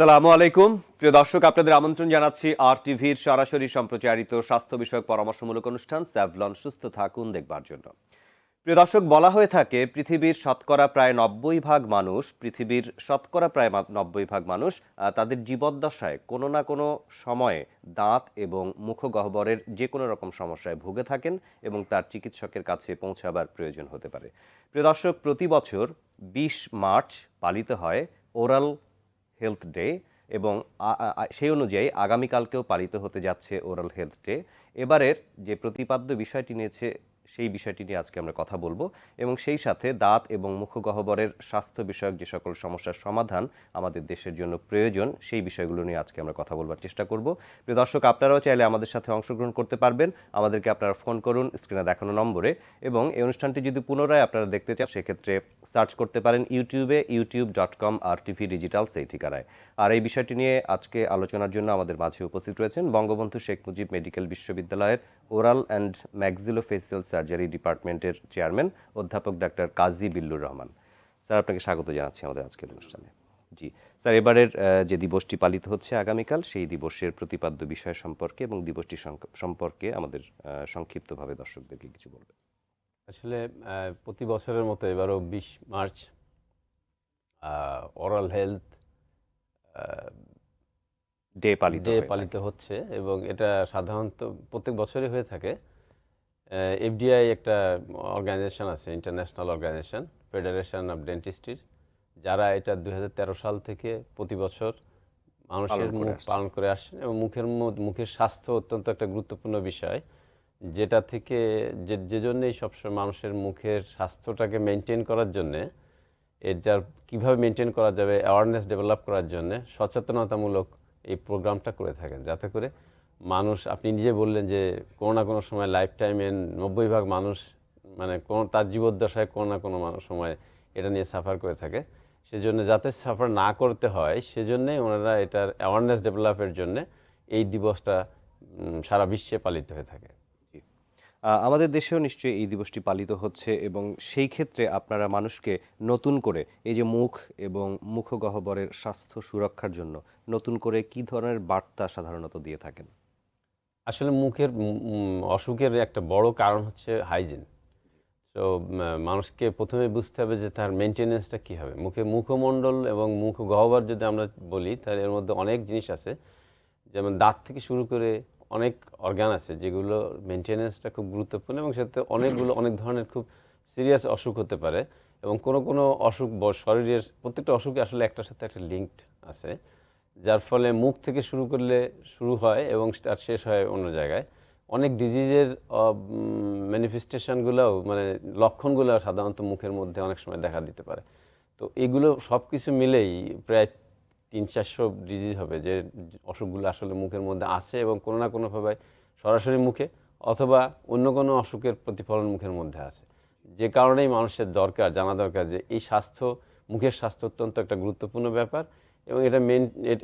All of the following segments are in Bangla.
আসসালামু আলাইকুম প্রিয় দর্শক, আপনাদের আমন্ত্রণ জানাচ্ছি আর টিভির সরাসরি সম্প্রচারিত স্বাস্থ্য বিষয়ক পরামর্শমূলক অনুষ্ঠান স্যাভলন সুস্থ থাকুন দেখবার জন্য। প্রিয় দর্শক, বলা হয়ে থাকে পৃথিবীর শতকরা প্রায় 90 ভাগ মানুষ তাদের জীবদ্দশায় কোনো না কোনো সময়ে দাঁত এবং মুখগহ্বরের যে কোনো রকম সমস্যায় ভুগে থাকেন এবং তার চিকিৎসকের কাছে পৌঁছাবার প্রয়োজন হতে পারে। প্রিয় দর্শক, প্রতি বছর 20 মার্চ পালিত হয় ওরাল হেলথ ডে এবং সেই অনুযায়ী আগামীকালকেও পালিত হতে যাচ্ছে ওরাল হেলথ ডে। এবারের যে প্রতিপাদ্য বিষয়টি নিয়েছে সেই বিষয়টি নিয়ে আজকে আমরা কথা বলবো এবং সেই সাথে দাঁত এবং মুখগহ্বরের স্বাস্থ্য বিষয়ক যে সকল সমস্যার সমাধান আমাদের দেশের জন্য প্রয়োজন সেই বিষয়গুলো নিয়ে আজকে আমরা কথা বলবার চেষ্টা করব। প্রিয় দর্শক, আপনারাও চাইলে আমাদের সাথে অংশগ্রহণ করতে পারবেন। আমাদেরকে আপনারা ফোন করুন স্ক্রিনে দেখানো নম্বরে, এবং এই অনুষ্ঠানটি যদি পুনরায় আপনারা দেখতে চান সেক্ষেত্রে সার্চ করতে পারেন ইউটিউবে youtube.com RTV ডিজিটাল সেই ঠিকানায়। আর এই বিষয়টি নিয়ে আজকে আলোচনার জন্য আমাদের মাঝে উপস্থিত রয়েছেন বঙ্গবন্ধু শেখ মুজিব মেডিকেল বিশ্ববিদ্যালয়ের ওরাল অ্যান্ড ম্যাক্সিলোফেসিয়াল সার্জারি ডিপার্টমেন্টের চেয়ারম্যান অধ্যাপক ডাক্তার কাজী বিল্লুর রহমান। স্যার, আপনাকে স্বাগত জানাচ্ছি আমাদের আজকের অনুষ্ঠানে। জি স্যার, এবারের যে দিবসটি পালিত হচ্ছে আগামীকাল, সেই দিবসের প্রতিপাদ্য বিষয় সম্পর্কে এবং দিবসটি সম্পর্কে আমাদের সংক্ষিপ্তভাবে দর্শকদেরকে কিছু বলবেন। আসলে প্রতি বছরের মতো এবারও 20 মার্চ ওরাল হেলথ ডে পালিত হচ্ছে এবং এটা সাধারণত প্রত্যেক বছরই হয়ে থাকে। এফডিআই একটা অর্গানাইজেশন আছে, ইন্টারন্যাশনাল অর্গানাইজেশন, ফেডারেশন অফ ডেন্টিস্ট্রির, যারা এটা 2013 সাল থেকে প্রতি বছর মানুষের মুখ পালন করে আসছেন এবং মুখের স্বাস্থ্য অত্যন্ত একটা গুরুত্বপূর্ণ বিষয়, যেটা থেকে যে জন্যেই সবসময় মানুষের মুখের স্বাস্থ্যটাকে মেনটেন করার জন্যে, এটার কীভাবে মেনটেন করা যাবে অ্যাওয়ারনেস ডেভেলপ করার জন্যে সচেতনতামূলক এই প্রোগ্রামটা করে থাকেন, যাতে করে মানুষ, আপনি নিজে বললেন যে কোনো না কোনো সময় লাইফ টাইমে 90 ভাগ মানুষ মানে তার জীবদ্দশায় কোনো না কোনো সময় এটা নিয়ে সাফার করে থাকে। সেজন্য যাতে সাফার না করতে হয় সেজন্যই ওনারা এটার অ্যাওয়ারনেস ডেভেলপের জন্যে এই দিবসটা সারা বিশ্বে পালিত হয়ে থাকে। আমাদের দেশেও নিশ্চয়ই এই দিবসটি পালিত হচ্ছে এবং সেই ক্ষেত্রে আপনারা মানুষকে নতুন করে এই যে মুখ এবং মুখগহ্বরের স্বাস্থ্য সুরক্ষার জন্য নতুন করে কি ধরনের বার্তা সাধারণত দিয়ে থাকেন? আসলে মুখের অসুখের একটা বড় কারণ হচ্ছে হাইজিন। তো মানুষকে প্রথমে বুঝতে হবে যে তার মেনটেনেন্সটা কী হবে। মুখমণ্ডল এবং মুখগহ্বর যদি আমরা বলি, তাহলে এর মধ্যে অনেক জিনিস আছে, যেমন দাঁত থেকে শুরু করে অনেক অর্গান আছে যেগুলো মেনটেনেন্সটা খুব গুরুত্বপূর্ণ এবং সাথে অনেক ধরনের খুব সিরিয়াস অসুখ হতে পারে এবং কোনো অসুখ শরীরের প্রত্যেকটা অসুখই আসলে একটার সাথে একটা লিঙ্কড আছে, যার ফলে মুখ থেকে শুরু হয় এবং তার শেষ হয় অন্য জায়গায়। অনেক ডিজিজের ম্যানিফেস্টেশনগুলোও মানে লক্ষণগুলো সাধারণত মুখের মধ্যে অনেক সময় দেখা দিতে পারে। তো এগুলো সব কিছু মিলেই প্রায় 300-400 ডিজিজ হবে যে অসুখগুলো আসলে মুখের মধ্যে আছে এবং কোনো না কোনোভাবে সরাসরি মুখে অথবা অন্য কোনো অসুখের প্রতিফলন মুখের মধ্যে আছে, যে কারণেই মানুষের জানা দরকার যে এই মুখের স্বাস্থ্য অত্যন্ত একটা গুরুত্বপূর্ণ ব্যাপার এবং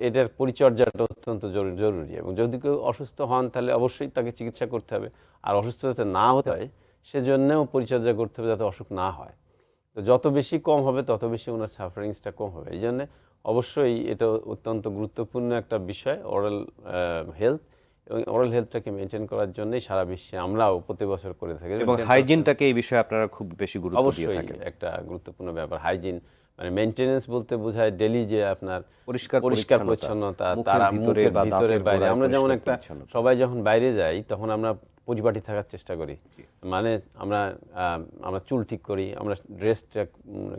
এটার পরিচর্যাটা অত্যন্ত জরুরি। এবং যদি কেউ অসুস্থ হন তাহলে অবশ্যই তাকে চিকিৎসা করতে হবে, আর অসুস্থ যাতে না হতে হয় সেজন্যও পরিচর্যা করতে হবে যাতে অসুখ না হয়। তো যত বেশি কম হবে তত বেশি ওনার সাফারিংসটা কম হবে। এই জন্যে অবশ্যই এটা অত্যন্ত গুরুত্বপূর্ণ একটা বিষয় ওরাল হেলথ, এবং ওরাল হেলথটাকে মেনটেন করার জন্যই সারা বিশ্বে আমরাও প্রতি বছর করে থাকি। এবং হাইজিনটাকে এই বিষয়ে আপনারা খুব বেশি গুরুত্ব দিয়ে থাকেন। অবশ্যই একটা গুরুত্বপূর্ণ ব্যাপার হাইজিন, মানে মেনটেনেন্স বলতে বোঝায় ডেলি যে আপনার পরিষ্কার পরিচ্ছন্নতা, তারা মুখের ভিতরে বাইরে। আমরা যেমন সবাই যখন বাইরে যাই তখন আমরা পরিপাটি থাকার চেষ্টা করি, মানে আমরা চুল ঠিক করি, আমরা ড্রেসটা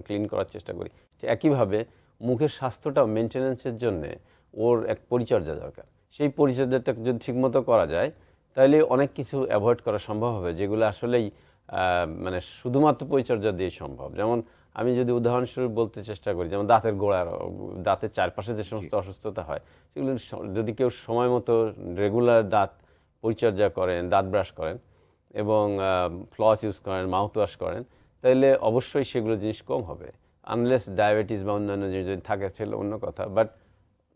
ক্লিন করার চেষ্টা করি। একইভাবে মুখের স্বাস্থ্যটাও মেনটেনেন্সের জন্যে ওর এক পরিচর্যা দরকার। সেই পরিচর্যাটা যদি ঠিকমতো করা যায় তাহলে অনেক কিছু অ্যাভয়েড করা সম্ভব হবে, যেগুলো আসলেই মানে শুধুমাত্র পরিচর্যা দিয়ে সম্ভব। যেমন আমি যদি উদাহরণস্বরূপ বলতে চেষ্টা করি, যেমন দাঁতের চারপাশে যে সমস্ত অসুস্থতা হয় সেগুলো যদি কেউ সময় মতো রেগুলার দাঁত পরিচর্যা করেন, দাঁত ব্রাশ করেন এবং ফ্লস ইউজ করেন, মাউথ ওয়াশ করেন, তাহলে অবশ্যই সেগুলো জিনিস কম হবে। আনলেস ডায়াবেটিস বা অন্যান্য জিনিস যদি থাকে ছিল অন্য কথা, বাট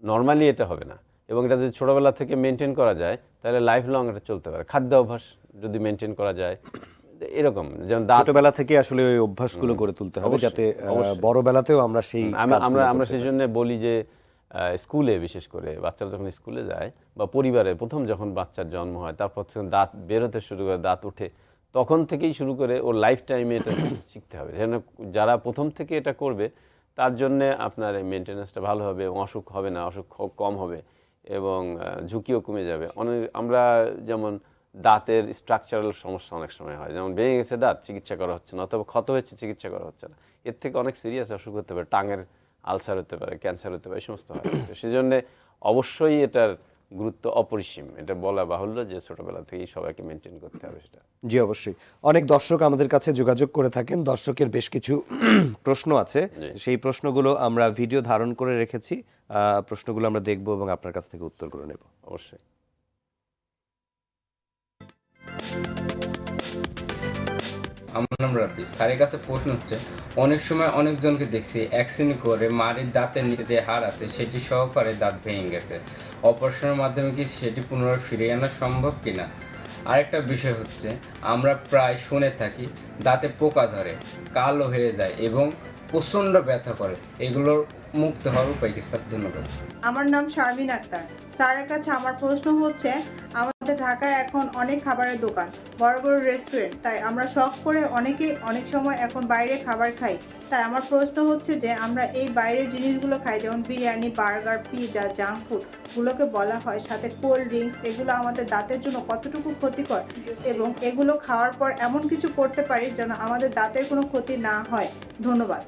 নর্মালি এটা হবে না। এবং এটা যদি ছোটোবেলা থেকে মেনটেন করা যায় তাহলে লাইফ লং এটা চলতে পারে। খাদ্য অভ্যাস যদি মেনটেন করা যায় এরকম, যেমন ছোটবেলা থেকে আসলে ওই অভ্যাসগুলো গড়ে তুলতে হবে যাতে বড়বেলাতেও আমরা সেই আমরা সেই জন্য বলি যে স্কুলে, বিশেষ করে বাচ্চারা যখন স্কুলে যায় বা পরিবারে প্রথম যখন বাচ্চার জন্ম হয়, তারপর থেকে দাঁত বেরোতে শুরু করে, দাঁত ওঠে, তখন থেকেই শুরু করে ওর লাইফ টাইমে এটা শিখতে হবে। যেন যারা প্রথম থেকে এটা করবে তার জন্যে আপনার এই মেনটেন্যান্সটা ভালো হবে এবং অসুখ হবে না, অসুখ কম হবে এবং ঝুঁকিও কমে যাবে। আমরা যেমন দাঁতের স্ট্রাকচারাল সমস্যা অনেক সময় হয়, যেমন ভেঙে গেছে দাঁত, চিকিৎসা করা হচ্ছে না, অথবা ক্ষত হয়েছে, চিকিৎসা করা হচ্ছে না। এর থেকে অনেক সিরিয়াস অসুখ হতে পারে, টাঙের আলসার হতে পারে, ক্যান্সার হতে পারে, এই সমস্ত হয়। তো সেজন্য অবশ্যই এটার গুরুত্ব অপরিসীম। এটা বলা বাহুল্য যে ছোটবেলা থেকেই সবাইকে মেনটেন করতে হবে সেটা। জি অবশ্যই। অনেক দর্শক আমাদের কাছে যোগাযোগ করে থাকেন, দর্শকের বেশ কিছু প্রশ্ন আছে, সেই প্রশ্নগুলো আমরা ভিডিও ধারণ করে রেখেছি, প্রশ্নগুলো আমরা দেখব এবং আপনার কাছ থেকে উত্তরগুলো নেব। অবশ্যই। আমার নাম রাফি। স্যারের কাছে প্রশ্ন হচ্ছে, অনেক সময় অনেকজনকে দেখছি অ্যাক্সিডেন্ট করে মাড়ির দাঁতের নিচে যে হাড় আছে সেটি সহকারে দাঁত ভেঙে গেছে, অপারেশনের মাধ্যমে কি সেটি পুনরায় ফিরিয়ে আনা সম্ভব কিনা? আরেকটা বিষয় হচ্ছে, আমরা প্রায় শুনে থাকি দাঁতে পোকা ধরে, কালো হয়ে যায় এবং প্রচণ্ড ব্যথা করে, এগুলোর মুক্ত হওয়ার উপায় কি স্যার? ধন্যবাদ। আমার নাম শারমিন আক্তার। স্যারের কাছে আমার প্রশ্ন হচ্ছে, আমাদের ঢাকায় এখন অনেক খাবারের দোকান, বড় বড় রেস্টুরেন্ট, তাই আমরা শখ করে অনেকেই অনেক সময় এখন বাইরে খাবার খাই। তাই আমার প্রশ্ন হচ্ছে যে আমরা এই বাইরের জিনিসগুলো খাই, যেমন biryani, burger, pizza, junk food গুলোকে বলা হয়, সাথে কোল্ড ড্রিঙ্কস, এগুলো আমাদের দাঁতের জন্য কতটুকু ক্ষতিকর এবং এগুলো খাওয়ার পর এমন কিছু করতে পারি যেন আমাদের দাঁতের কোনো ক্ষতি না হয়? ধন্যবাদ।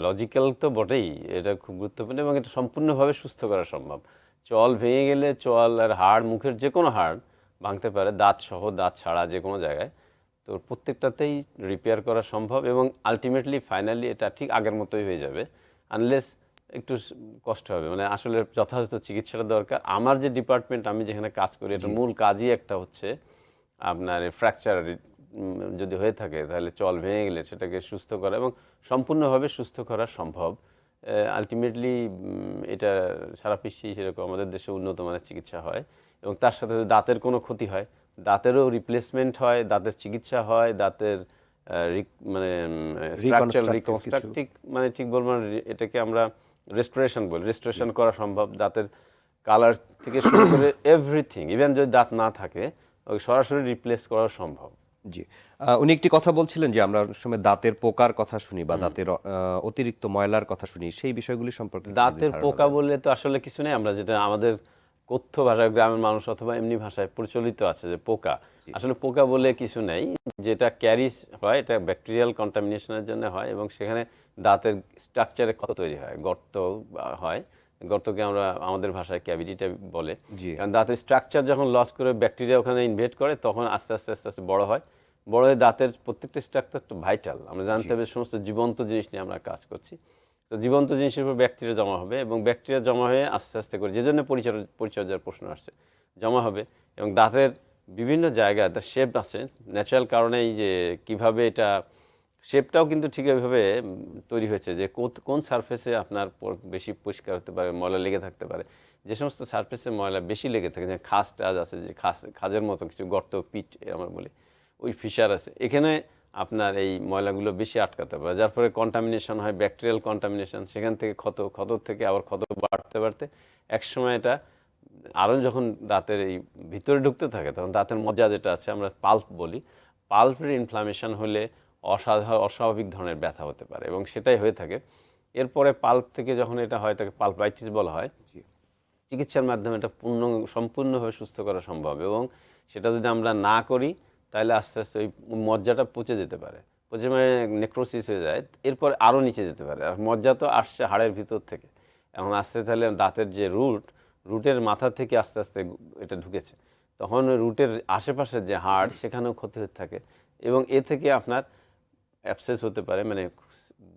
লজিক্যাল তো বটেই, এটা খুব গুরুত্বপূর্ণ এবং এটা সম্পূর্ণভাবে সুস্থ করা সম্ভব। চল ভেঙে গেলে চল আর হাড়, মুখের যে কোনো হাড় ভাঙতে পারে, দাঁত সহ, দাঁত ছাড়া যে কোনো জায়গায়, তো প্রত্যেকটাতেই রিপেয়ার করা সম্ভব এবং আলটিমেটলি ফাইনালি এটা ঠিক আগের মতোই হয়ে যাবে, আনলেস একটু কষ্ট হবে। মানে আসলে যথাযথ চিকিৎসাটা দরকার। আমার যে ডিপার্টমেন্ট, আমি যেখানে কাজ করি, এটা মূল কাজই একটা হচ্ছে আপনার ফ্র্যাকচার যদি হয়ে থাকে, তাহলে চল ভেঙে গেলে সেটাকে সুস্থ করা এবং সম্পূর্ণভাবে সুস্থ করা সম্ভব। আলটিমেটলি এটা সারা বিশ্বেই সেরকম, আমাদের দেশে উন্নত মানের চিকিৎসা হয় এবং তার সাথে দাঁতের কোনো ক্ষতি হয়, দাঁতেরও রিপ্লেসমেন্ট হয়, দাঁতের চিকিৎসা হয়, দাঁতের মানে রিকনস্ট্রাকটিভ, মানে ঠিক বলবো না, এটাকে আমরা রেস্টোরেশন বলি, রেস্টোরেশন করা সম্ভব। দাঁতের কালার থেকে শুরু করে এভরিথিং, ইভেন যদি দাঁত না থাকে ওই সরাসরি রিপ্লেস করা সম্ভব। জি, উনি একটি কথা বলছিলেন যে আমরা অনেক সময় দাঁতের পোকার কথা শুনি বা দাঁতের অতিরিক্ত ময়লার কথা শুনি, সেই বিষয়গুলি সম্পর্কে দাঁতের পোকা বললে তো আসলে কিছু নেই। আমরা যেটা আমাদের কথ্য ভাষায়, গ্রামের মানুষ অথবা এমনি ভাষায় প্রচলিত আছে যে পোকা, আসলে পোকা বলে কিছু নেই। যেটা ক্যারিজ হয়, এটা ব্যাকটেরিয়াল কন্টামিনেশনের জন্য হয় এবং সেখানে দাঁতের স্ট্রাকচারে ক্ষত তৈরি হয়, গর্ত হয়। গর্তকে আমরা আমাদের ভাষায় ক্যাভিটিটা বলে। কারণ দাঁতের স্ট্রাকচার যখন লস করে ব্যাকটেরিয়া ওখানে ইনভেট করে, তখন আস্তে আস্তে আস্তে আস্তে বড় হয়। বড় হয়ে দাঁতের প্রত্যেকটা স্ট্রাকচার তো ভাইটাল, আমরা জানতে হবে সমস্ত জীবন্ত জিনিস নিয়ে আমরা কাজ করছি। তো জীবন্ত জিনিসের উপর ব্যাকটেরিয়া জমা হবে এবং ব্যাকটেরিয়া জমা হয়ে আস্তে আস্তে করে, যে জন্য পরিচর্যার প্রশ্ন আসছে, জমা হবে এবং দাঁতের বিভিন্ন জায়গায় তার শেপ আছে ন্যাচারাল কারণেই, যে কিভাবে এটা শেপটাও কিন্তু ঠিকভাবে তৈরি হয়েছে, যে কোন সারফেসে আপনার বেশি পরিষ্কার হতে পারে, ময়লা লেগে থাকতে পারে। যে সমস্ত সারফেসে ময়লা বেশি লেগে থাকে, যে খাস টাজ আছে, যে খাজের মতো কিছু গর্ত, পিট আমরা বলি, ওই ফিশার আছে, এখানে আপনার এই ময়লাগুলো বেশি আটকাতে পারে, যার ফলে কন্টামিনেশন হয়, ব্যাকটেরিয়াল কন্টামিনেশন, সেখান থেকে ক্ষত থেকে আবার ক্ষত বাড়তে বাড়তে একসময় এটা আরও যখন দাঁতের এই ভিতরে ঢুকতে থাকে, তখন দাঁতের মজ্জা যেটা আছে আমরা পাল্প বলি, পাল্পের ইনফ্লামেশন হলে অস্বাভাবিক ধরনের ব্যথা হতে পারে এবং সেটাই হয়ে থাকে। এরপরে পাল্প থেকে যখন এটা হয়, তাকে পাল্পাইটিস বলা হয়। চিকিৎসার মাধ্যমে এটা সম্পূর্ণভাবে সুস্থ করা সম্ভব এবং সেটা যদি আমরা না করি, তাহলে আস্তে আস্তে ওই মজ্জাটা পচে যেতে পারে, পচে মানে নেক্রোসিস হয়ে যায়, এরপর আরও নিচে যেতে পারে। আর মজ্জা তো আসছে হাড়ের ভিতর থেকে, এখন আস্তে তাহলে দাঁতের যে রুটের মাথা থেকে আস্তে আস্তে এটা ঢুকেছে, তখন রুটের আশেপাশে যে হাড়, সেখানেও ক্ষতি হতে থাকে এবং এ থেকে আপনার অ্যাবসেস হতে পারে, মানে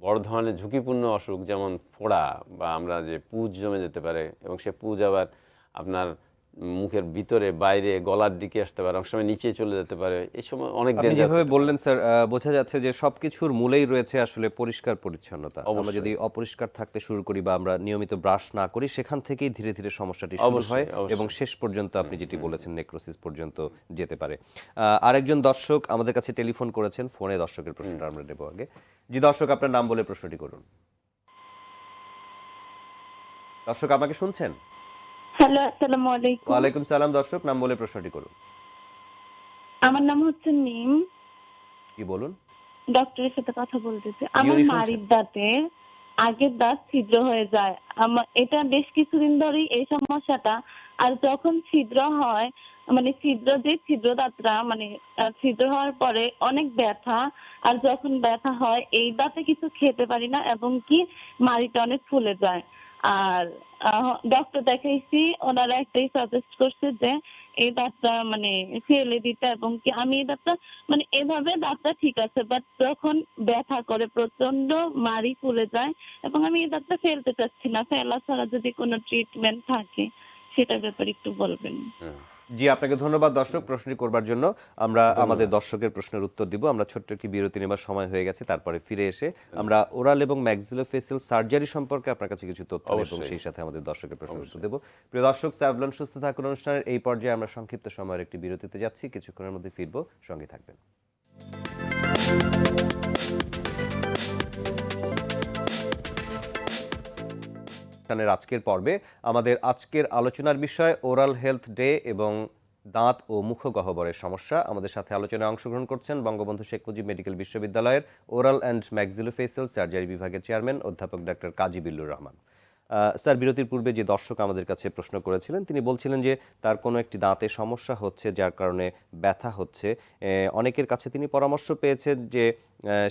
বড় ধরনের ঝুঁকিপূর্ণ অসুখ, যেমন ফোড়া বা আমরা যে পুজ জমে যেতে পারে এবং সে পুজ আবার আপনার মুখের ভিতরে বাইরে গলার দিকে আসতে পারে, অনেক সময় নিচে চলে যেতে পারে, এই সময় অনেক আপনি ডেঞ্জার। যেভাবে বললেন স্যার, বোঝা যাচ্ছে যে সবকিছুর মূলেই রয়েছে আসলে পরিষ্কার পরিচ্ছন্নতা। আমরা অবশ্যই। যদি অপরিষ্কার থাকতে শুরু করি বা আমরা নিয়মিত ব্রাশ না করি, সেখান থেকেই ধীরে ধীরে সমস্যাটি শুরু অবশ্যই, হয় অবশ্যই। এবং শেষ পর্যন্ত আপনি যেটি বলেছেন নেক্রোসিস পর্যন্ত যেতে পারে। আরেকজন দর্শক আমাদের কাছে টেলিফোন করেছেন, ফোনে দর্শকের প্রশ্নটা আমরা নেব আগে। জি দর্শক, আপনার নাম বলে প্রশ্নটি করুন। দর্শক আমাকে শুনছেন? হ্যালো, আসসালামু আলাইকুম। ওয়ালাইকুম সালাম। দর্শক নাম বলে প্রশ্নটি করুন। আমার নাম হচ্ছে মিম। কি বলুন। ডক্টরের সাথে কথা বলতেছি। আমার উনি শুনছেন? মাড়ির দাঁতে আগের দাঁত ছিদ্র হয়ে যায়। আমার এটা বেশ কিছুদিন ধরেই এই সমস্যাটা। আর যখন ছিদ্র হয়, মানে ছিদ্র দাঁতটা মানে ছিদ্র হওয়ার পরে অনেক ব্যথা। আর যখন ব্যথা হয় এই দাঁতে কিছু খেতে পারি না এবং কি মাড়িটা অনেক ফুলে যায়। আর ডক্টর দেখাইছি, ওনারা একটাই সাজেস্ট করছে যে এই দাঁতটা মানে ফেলে দিতে, এবং কি আমি এই দাঁতটা মানে এভাবে দাঁতটা ঠিক আছে, বাট যখন ব্যথা করে প্রচন্ড মাড়ি ফুলে যায়, এবং আমি এই দাঁতটা ফেলতে চাচ্ছি না। ফেলা ছাড়া যদি কোনো ট্রিটমেন্ট থাকে সেটার ব্যাপারে একটু বলবেন। জি, আপনাকে ধন্যবাদ দর্শক প্রশ্নটি করবার জন্য। আমরা আমাদের দর্শকের প্রশ্নের উত্তর দিব। আমরা ছোট্ট একটি বিরতি নেবার সময় হয়ে গেছে, তারপরে ফিরে এসে আমরা ওরাল এবং ম্যাক্সিলোফেসিয়াল সার্জারি সম্পর্কে আপনার কাছে কিছু তথ্য নেব এবং অবশ্যই। সেই সাথে আমাদের দর্শকের প্রশ্নের উত্তর দেব। প্রিয় দর্শক, স্যাভলন সুস্থ থাকুন অনুষ্ঠানের এই পর্যায়ে আমরা সংক্ষিপ্ত সময়ের একটি বিরতিতে যাচ্ছি। কিছুক্ষণের মধ্যে ফিরবো, সঙ্গে থাকবেন। অনুষ্ঠানের আজকের পর্বে আমাদের আজকের আলোচনার বিষয় ওরাল হেলথ ডে এবং দাঁত ও মুখগহ্বরের সমস্যা। আমাদের সাথে আলোচনায় অংশগ্রহণ করছেন বঙ্গবন্ধু শেখ মুজিব মেডিকেল বিশ্ববিদ্যালয়ের ওরাল অ্যান্ড ম্যাক্সিলোফেসিয়াল সার্জারি বিভাগের চেয়ারম্যান অধ্যাপক ডাক্তার কাজী বিল্লুর রহমান। স্যার, বিরতির পূর্বে যে দর্শক আমাদের কাছে প্রশ্ন করেছিলেন, তিনি বলছিলেন যে তার কোনো একটি দাঁতে সমস্যা হচ্ছে, যার কারণে ব্যথা হচ্ছে। অনেকের কাছে তিনি পরামর্শ পেয়েছেন যে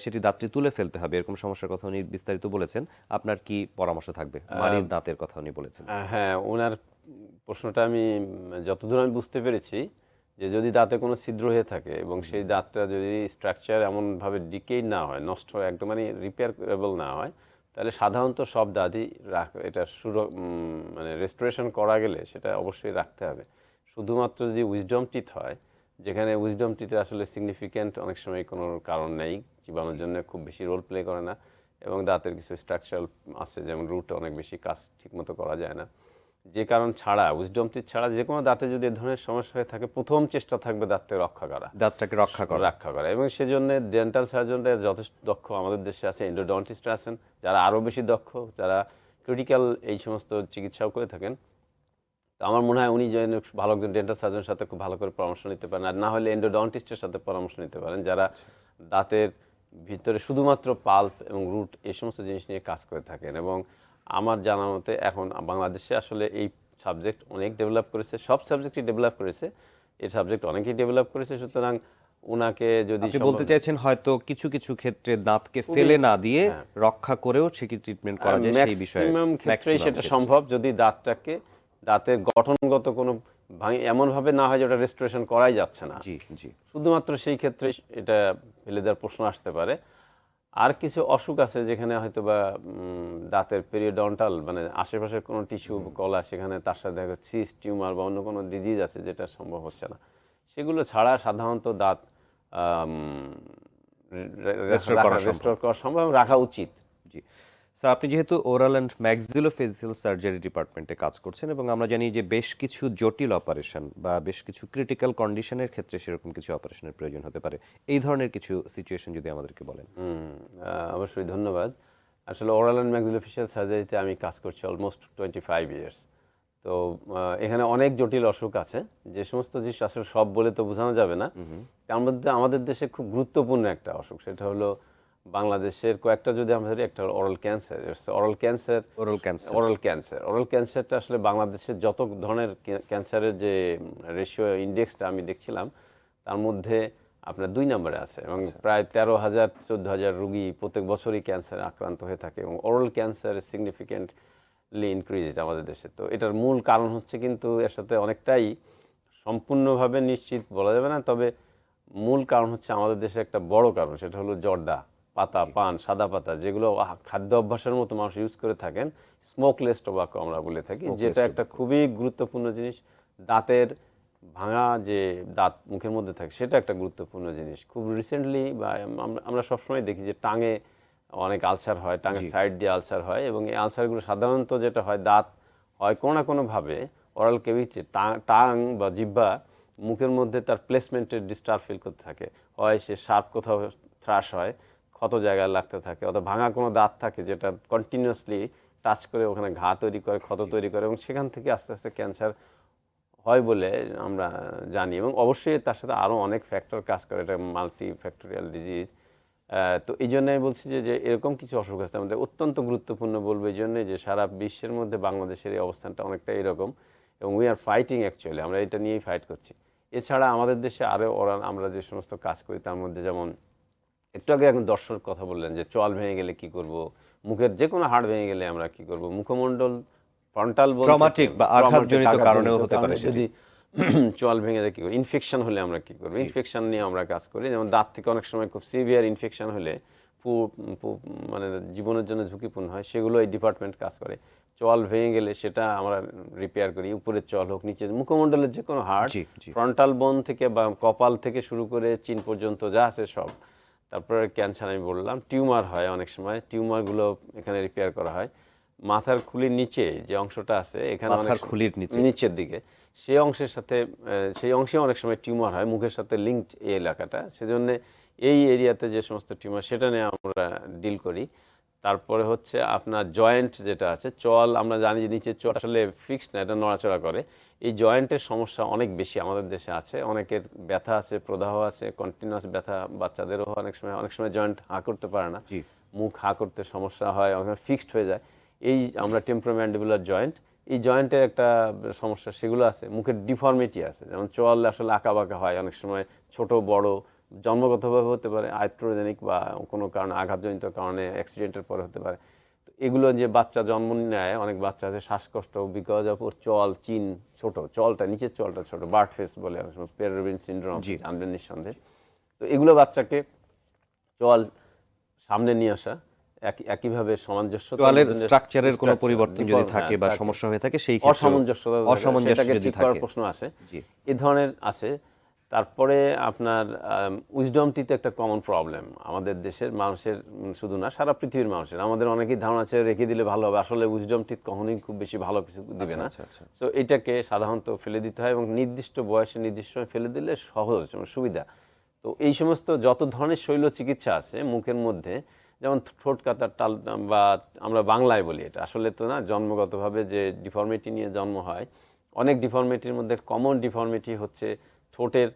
সেটি দাঁতটি তুলে ফেলতে হবে, এরকম সমস্যার কথা উনি বিস্তারিত বলেছেন। আপনার কি পরামর্শ থাকবে? মাড়ির দাঁতের কথা উনি বলেছেন। হ্যাঁ, ওনার প্রশ্নটা আমি যতদূর আমি বুঝতে পেরেছি যে যদি দাঁতে কোনো ছিদ্র হয়ে থাকে এবং সেই দাঁতটা যদি স্ট্রাকচার এমনভাবে ডিকেই না হয়, নষ্ট হয়, একদম মানে রিপেয়ারেবল না হয়, তাহলে সাধারণত সব দাঁতই এটা মানে রেস্টোরেশন করা গেলে সেটা অবশ্যই রাখতে হবে। শুধুমাত্র যদি উইজডম টিথ হয়, যেখানে উইজডম টিথে আসলে সিগনিফিক্যান্ট অনেক সময় কোনো কারণ নেই, চিবানোর জন্য খুব বেশি রোল প্লে করে না, এবং দাঁতের কিছু স্ট্রাকচারাল আছে, যেমন রুট অনেক বেশি কাজ ঠিকমতো করা যায় না, যে কারণ ছাড়া উইজডম টিথ ছাড়া যে কোনো দাঁতে যদি এ ধরনের সমস্যা হয়ে থাকে, প্রথম চেষ্টা থাকবে দাঁতকে রক্ষা করা, দাঁতটাকে রক্ষা করা। এবং সেজন্য ডেন্টাল সার্জনরা যথেষ্ট দক্ষ আমাদের দেশে আছে, এন্ডোডন্টিস্টরা আছেন যারা আরও বেশি দক্ষ, যারা ক্রিটিক্যাল এই সমস্ত চিকিৎসাও করে থাকেন। তো আমার মনে হয় উনি যেন ভালো একজন ডেন্টাল সার্জনের সাথে খুব ভালো করে পরামর্শ নিতে পারেন, আর না হলে এন্ডোডন্টিস্টের সাথে পরামর্শ নিতে পারেন, যারা দাঁতের ভিতরে শুধুমাত্র পাল্প এবং রুট এই সমস্ত জিনিস নিয়ে কাজ করে থাকেন। এবং আমার জানা মতে এখন বাংলাদেশে আসলে এই সাবজেক্ট অনেক ডেভেলপ করেছে, সব সাবজেক্টই ডেভেলপ করেছে, এই সাবজেক্ট অনেকেই ডেভেলপ করেছে। সুতরাং ওনাকে যদি আপনি বলতে চাইছেন হয়তো কিছু কিছু ক্ষেত্রে দাঁতকে ফেলে না দিয়ে রক্ষা করেও সে কি ট্রিটমেন্ট করা যায় সেই বিষয়ে ম্যাক্সিমাম ক্ষেত্রেই সেটা সম্ভব, যদি দাঁতের গঠনগত কোনো এমনভাবে না হয় যে ওটা রেস্টোরেশন করাই যাচ্ছে না। জি জি, শুধুমাত্র সেই ক্ষেত্রে এটা ফেলে দেওয়ার প্রশ্ন আসতে পারে। আর কিছু অসুখ আছে যেখানে হয়তো বা দাঁতের পেরিওডন্টাল মানে আশেপাশের কোনো টিস্যু কলা, সেখানে তার সাথে দেখা সিস্ট, টিউমার বা অন্য কোনো ডিজিজ আছে যেটা সম্ভব হচ্ছে না, সেগুলো ছাড়া সাধারণত দাঁত রেস্টোর করা সম্ভব, রাখা উচিত। জি স্যার, আপনি যেহেতু ওরাল অ্যান্ড ম্যাক্সিলোফেসিয়াল সার্জারি ডিপার্টমেন্টে কাজ করছেন এবং আমরা জানি যে বেশ কিছু জটিল অপারেশন বা বেশ কিছু ক্রিটিক্যাল কন্ডিশনের ক্ষেত্রে সেরকম কিছু অপারেশনের প্রয়োজন হতে পারে, এই ধরনের কিছু সিচুয়েশন যদি আমাদেরকে বলেন। অবশ্যই, ধন্যবাদ। আসলে ওরাল অ্যান্ড ম্যাক্সিলোফেসিয়াল সার্জারিতে আমি কাজ করছি অলমোস্ট 25 ইয়ার্স। তো এখানে অনেক জটিল অসুখ আছে, যে সমস্ত জিনিস আসলে সব বলে তো বোঝানো যাবে না। তার মধ্যে আমাদের দেশে খুব গুরুত্বপূর্ণ একটা অসুখ, সেটা হলো বাংলাদেশের কয়েকটা যদি আমরা ধরি, একটা ওরাল ক্যান্সার। ওরাল ক্যান্সারটা আসলে বাংলাদেশের যত ধরনের ক্যান্সারের যে রেশিও ইন্ডেক্সটা আমি দেখছিলাম, তার মধ্যে আপনার 2 নম্বরে আছে, এবং প্রায় 13,000-14,000 রোগী প্রত্যেক বছরই ক্যান্সারে আক্রান্ত হয়ে থাকে, এবং ওরাল ক্যান্সার সিগনিফিক্যান্টলি ইনক্রিজড আমাদের দেশে। তো এটার মূল কারণ হচ্ছে, কিন্তু এর সাথে অনেকটাই সম্পূর্ণভাবে নিশ্চিত বলা যাবে না, তবে মূল কারণ হচ্ছে আমাদের দেশে একটা বড় কারণ, সেটা হলো জর্দা পাতা, পান, সাদা পাতা, যেগুলো খাদ্য অভ্যাসের মতো মানুষ ইউজ করে থাকেন, স্মোকলেস টোবাকো আমরা বলে থাকি, যেটা একটা খুবই গুরুত্বপূর্ণ জিনিস। দাঁতের ভাঙা যে দাঁত মুখের মধ্যে থাকে সেটা একটা গুরুত্বপূর্ণ জিনিস। খুব রিসেন্টলি বা আমরা সবসময় দেখি যে টাঙে অনেক আলসার হয়, টাঙের সাইড দিয়ে আলসার হয়, এবং এই আলসারগুলো সাধারণত যেটা হয় দাঁত হয় কোনো না কোনোভাবে ওরাল ক্যাভিটি টাং বা জিহ্বা মুখের মধ্যে তার প্লেসমেন্টের ডিস্টার্ব ফিল করতে থাকে, হয় সে শার্প কোথাও থ্রাশ হয়, ক্ষত জায়গায় লাগতে থাকে, অথবা ভাঙা কোনো দাঁত থাকে যেটা কন্টিনিউয়াসলি টাচ করে ওখানে ঘা তৈরি করে, ক্ষত তৈরি করে, এবং সেখান থেকে আস্তে আস্তে ক্যান্সার হয় বলে আমরা জানি। এবং অবশ্যই তার সাথে আরও অনেক ফ্যাক্টর কাজ করে, এটা মাল্টি ফ্যাক্টোরিয়াল ডিজিজ। তো এই জন্য আমি বলছি যে এরকম কিছু অসুখ আছে আমাদের অত্যন্ত গুরুত্বপূর্ণ বলবো এই জন্যে যে সারা বিশ্বের মধ্যে বাংলাদেশের এই অবস্থানটা অনেকটা এরকম, এবং উই আর ফাইটিং অ্যাকচুয়ালি, আমরা এটা নিয়েই ফাইট করছি। এছাড়া আমাদের দেশে আরও আমরা যে সমস্ত কাজ করি তার মধ্যে যেমন একটু আগে এখন দর্শক কথা বললেন যে চোয়াল ভেঙে গেলে কি করব, মুখের যে কোনো হাড় ভেঙে গেলে আমরা কি করব, মুখমণ্ডল ফ্রন্টাল ট্রমাটিক বা আঘাতজনিত কারণেও হতে পারে, যদি চোয়াল ভেঙে যায় কী করবো, ইনফেকশন হলে আমরা কী করবো, ইনফেকশন নিয়ে আমরা কাজ করি। যেমন দাঁত থেকে অনেক সময় খুব সিভিয়ার ইনফেকশন হলে মানে জীবনের জন্য ঝুঁকিপূর্ণ হয়, সেগুলো এই ডিপার্টমেন্ট কাজ করে। চোয়াল ভেঙে গেলে সেটা আমরা রিপেয়ার করি, উপরের চোয়াল হোক, নিচের মুখমণ্ডলের যে কোনো হাড়, ফ্রন্টাল বোন থেকে বা কপাল থেকে শুরু করে চিন পর্যন্ত যা আছে সব। তারপরে ক্যান্সার আমি বললাম, টিউমার হয় অনেক সময়, টিউমারগুলো এখানে রিপেয়ার করা হয়। মাথার খুলির নিচে যে অংশটা আছে এখানে নিচের দিকে, সেই অংশের সাথে সেই অংশে অনেক সময় টিউমার হয়, মুখের সাথে লিঙ্কড এই এলাকাটা, সেজন্য এই এরিয়াতে যে সমস্ত টিউমার সেটা নিয়ে আমরা ডিল করি। তারপরে হচ্ছে আপনার জয়েন্ট যেটা আছে, চোয়াল আমরা জানি যে নিচের চোয়াল আসলে ফিক্সড না, এটা নড়াচড়া করে। এই জয়েন্টের সমস্যা অনেক বেশি আমাদের দেশে আছে, অনেকের ব্যথা আছে, প্রদাহ আছে, কন্টিনিউয়াস ব্যথা, বাচ্চাদেরও অনেক সময় জয়েন্ট হা করতে পারে না, মুখ হা করতে সমস্যা হয়, অনেক ফিক্সড হয়ে যায়। এই আমরা টেম্পোরোম্যান্ডিবুলার জয়েন্ট, এই জয়েন্টের একটা সমস্যা সেগুলো আছে। মুখের ডিফর্মিটি আছে, যেমন চোয়াল আসলে আঁকা বাঁকা হয়, অনেক সময় ছোট বড়, জন্মগতভাবে হতে পারে, আইট্রোজেনিক বা কোনো কারণে আঘাতজনিত কারণে অ্যাক্সিডেন্টের পরে হতে পারে। তো এগুলো যে বাচ্চা জন্ম নেয়, অনেক বাচ্চা আছে শ্বাসকষ্ট বিকজ অফ ওর চোয়াল চিন ছোট, চোয়ালটা নিচের চোয়ালটা ছোট, বার্ড ফেস বলে অনেক সময়, পেয়ারোবিন সিনড্রোম জানবেন নিঃসন্দেহে। তো এগুলো বাচ্চাকে চোয়াল সামনে নিয়ে আসা, একইভাবে সামঞ্জস্য, চোয়ালের স্ট্রাকচারের কোনো পরিবর্তন যদি থাকে বা সমস্যা হয়ে থাকে সেই ক্ষেত্রে অসামঞ্জস্য যদি থাকে, প্রশ্ন আসে, এই ধরনের আছে। তারপরে আপনার উইজডম টিথ একটা কমন প্রবলেম আমাদের দেশের মানুষের, শুধু না সারা পৃথিবীর মানুষের। আমাদের অনেকেই ধারণা আছে রেখে দিলে ভালো হবে, আসলে উইজডম টিথ কখনোই খুব বেশি ভালো কিছু দিবে না। সো এটাকে সাধারণত ফেলে দিতে হয়, এবং নির্দিষ্ট বয়সে নির্দিষ্ট সময় ফেলে দিলে সহজ সুবিধা। তো এই সমস্ত যত ধরনের শৈল চিকিৎসা আছে মুখের মধ্যে, যেমন ঠোঁট কাটার টাল, বা আমরা বাংলায় বলি এটা, আসলে তো না, জন্মগতভাবে যে ডিফর্মিটি নিয়ে জন্ম হয়, অনেক ডিফর্মিটির মধ্যে কমন ডিফর্মিটি হচ্ছে ঠোঁটের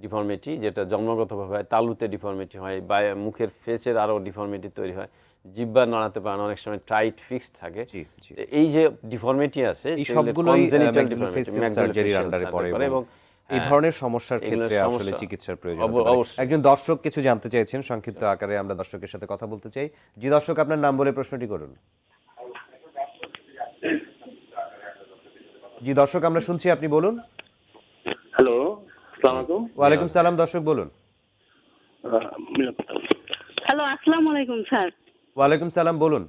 ডিফর্মিটি, যেটা জন্মগতভাবে হয়, তালুতে ডিফর্মিটি হয়, বা মুখের ফেসের আরও ডিফর্মিটি তৈরি হয়, জিহ্বা নাড়াতে পারে না, অনেক সময় টাইট ফিক্সড থাকে। এই যে ডিফর্মিটি আছে এই সবগুলোই ম্যাক্সিলোফেসিয়াল সার্জারির আন্ডারে পড়ে, এবং এই ধরনের সমস্যার ক্ষেত্রে আসলে চিকিৎসার প্রয়োজন হতে পারে। একজন দর্শক কিছু জানতে চাইছেন, সংক্ষিপ্ত আকারে আমরা দর্শকের সাথে কথা বলতে চাই। জি দর্শক, আপনার নাম বলে প্রশ্নটি করুন। জি দর্শক, আমরা শুনছি, আপনি বলুন। হ্যালো, আসসালামু আলাইকুম। ওয়ালাইকুম সালাম, দর্শক বলুন। হ্যালো, আসসালামু আলাইকুম স্যার। ওয়ালাইকুম সালাম, বলুন।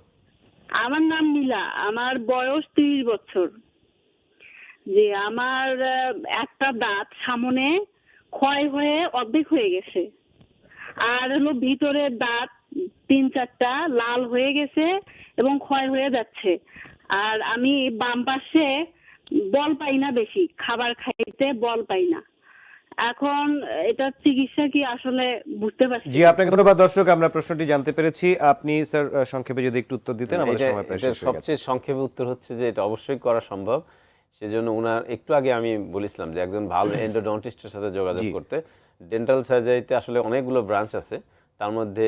আমার নাম নীলা, আমার বয়স 30 বছর। যে আমার একটা দাঁত সামনে ক্ষয় হয়ে অর্ধেক হয়ে গেছে, আর হলো ভিতরের দাঁত 3-4টা লাল হয়ে গেছে এবং ক্ষয় হয়ে যাচ্ছে। আর আমি বাম পাশে বল পাই না, বেশি খাবার খাইতে বল পাই না। এখন এটা চিকিৎসা কি আসলে বুঝতে পারছি। জি, আপনাকে ধন্যবাদ দর্শক, আমরা প্রশ্নটি জানতে পেরেছি। আপনি স্যার সংক্ষেপে যদি একটু উত্তর দিতেন, আমাদের সময় প্রায় শেষ হয়ে গেছে। সবচেয়ে সংক্ষেপে উত্তর হচ্ছে যে এটা অবশ্যই করা সম্ভব। সেজন্য ওনার একটু আগে আমি বলেছিলাম যে একজন ভালো এন্ডোডন্টিস্টের সাথে যোগাযোগ করতে। ডেন্টাল সার্জারিতে আসলে অনেকগুলো ব্রাঞ্চ আছে, তার মধ্যে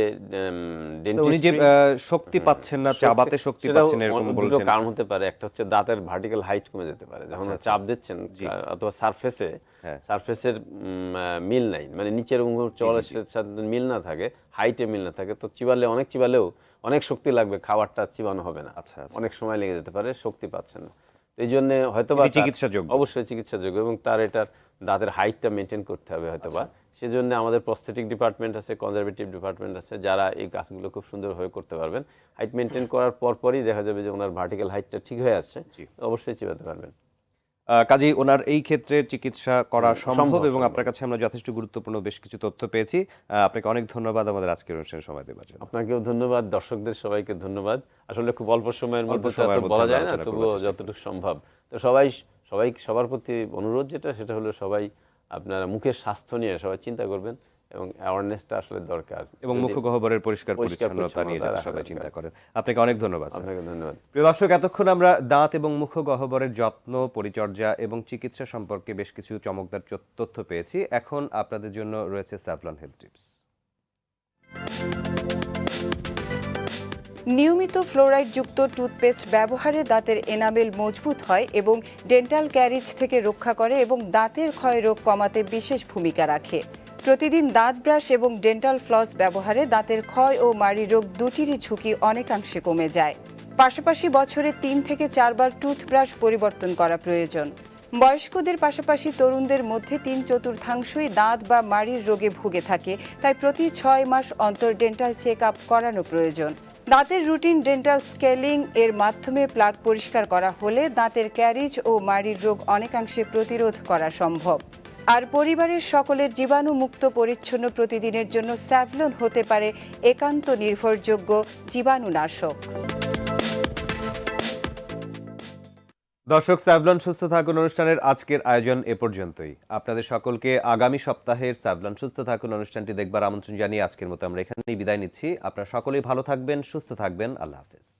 উনি যে শক্তি পাচ্ছেন না, চাবাতে শক্তি পাচ্ছেন এরকম বলছেন, কারণ হতে পারে একটা হচ্ছে দাঁতের ভার্টিক্যাল হাইট কমে যেতে পারে যখন চাপ দিচ্ছেন, অথবা সারফেসের মিল নাই, মানে নিচের অঙ্গুর চওড়ার সাথে মিল না থাকে, হাইটে মিল না থাকে, তো চিবালেও অনেক শক্তি লাগবে, খাবারটা চিবানো হবে না, অনেক সময় লেগে যেতে পারে, শক্তি পাচ্ছেন না। এই জন্য হয়তোবা অবশ্যই চিকিৎসাযোগ্য, এবং তার এটার দাঁতের হাইটটা মেনটেন করতে হবে হয়তোবা। সেজন্য আমাদের প্রস্থেটিক ডিপার্টমেন্ট আছে, কনজারভেটিভ ডিপার্টমেন্ট আছে, যারা এই কাজগুলো খুব সুন্দরভাবে করতে পারবেন। হাইট মেনটেন করার পরই দেখা যাবে যে ওনার ভার্টিক্যাল হাইটটা ঠিক হয়ে আসছে, অবশ্যই চিবাতে পারবেন। কাজেই ওনার এই ক্ষেত্রে চিকিৎসা করা সম্ভব সম্ভব, এবং সম্ভব। আপনার কাছে আমরা যথেষ্ট গুরুত্বপূর্ণ বেশ কিছু তথ্য পেয়েছি। আপনাকে অনেক ধন্যবাদ আমাদের আজকের অনুষ্ঠানে সময় দেওয়ার জন্য। আপনাকেও ধন্যবাদ, দর্শকদের সবাইকে ধন্যবাদ। আসলে খুব অল্প সময়ের অল্প মধ্যে তো সময়ের এত মধ্যে বলা আমরা যায় না, আলোচনা তবুও করবার চেষ্টা যতটুকু সম্ভব। তো সবার প্রতি অনুরোধ সেটা হলো সবাই আপনারা মুখের স্বাস্থ্য নিয়ে সবাই চিন্তা করবেন এবং অ্যাওয়ারনেসটা আসলে দরকার এবং যদি- মুখগহ্বরের পরিষ্কার পরিষ্কার পরিচ্ছন্নতা নিয়ে যাতে পরিচ্ছন্নতা সবাই রাখা চিন্তা দরকার। করেন। আপনাকে অনেক ধন্যবাদ স্যার। আপনাকে ধন্যবাদ। প্রিয় দর্শক, এতক্ষণ আমরা দাঁত এবং মুখগহ্বরের যত্ন, পরিচর্যা এবং চিকিৎসা সম্পর্কে বেশ কিছু চমকদার তথ্য পেয়েছি। এখন আপনাদের জন্য রয়েছে স্যাভলন হেলথ টিপস। নিয়মিত ফ্লোরাইডযুক্ত টুথপেস্ট ব্যবহারে দাঁতের এনামেল মজবুত হয় এবং ডেন্টাল ক্যারিজ থেকে রক্ষা করে এবং দাঁতের ক্ষয় রোগ কমাতে বিশেষ ভূমিকা রাখে। প্রতিদিন দাঁত ব্রাশ এবং ডেন্টাল ফ্লস ব্যবহারে দাঁতের ক্ষয় ও মাড়ি রোগ দুটিরই ঝুঁকি অনেকাংশে কমে যায়। পাশাপাশি বছরে 3 থেকে 4 বার টুথব্রাশ পরিবর্তন করা প্রয়োজন। বয়স্কদের পাশাপাশি তরুণদের মধ্যে 3/4 দাঁত বা মাড়ির রোগে ভুগে থাকে, তাই প্রতি 6 মাস অন্তর ডেন্টাল চেক আপ করানো প্রয়োজন। দাঁতের রুটিন ডেন্টাল স্কেলিং এর মাধ্যমে প্লাক পরিষ্কার করা হলে দাঁতের ক্যারিজ ও মাড়ির রোগ অনেকাংশে প্রতিরোধ করা সম্ভব। আর পরিবারের সকলের জীবাণুমুক্ত পরিচ্ছন্ন প্রতিদিনের জন্য স্যাভলন হতে পারে একান্ত নির্ভরযোগ্য জীবাণুনাশক। দর্শক, স্যাভলন সুস্থ থাকুন অনুষ্ঠানের আজকের আয়োজন এ পর্যন্তই। আপনাদের সকলকে আগামী সপ্তাহের স্যাভলন সুস্থ থাকুন অনুষ্ঠানটি দেখবার আমন্ত্রণ জানিয়ে আজকের মতো আমরা এখানেই বিদায় নিচ্ছি। আপনারা সকলেই ভালো থাকবেন, সুস্থ থাকবেন। আল্লাহ হাফেজ।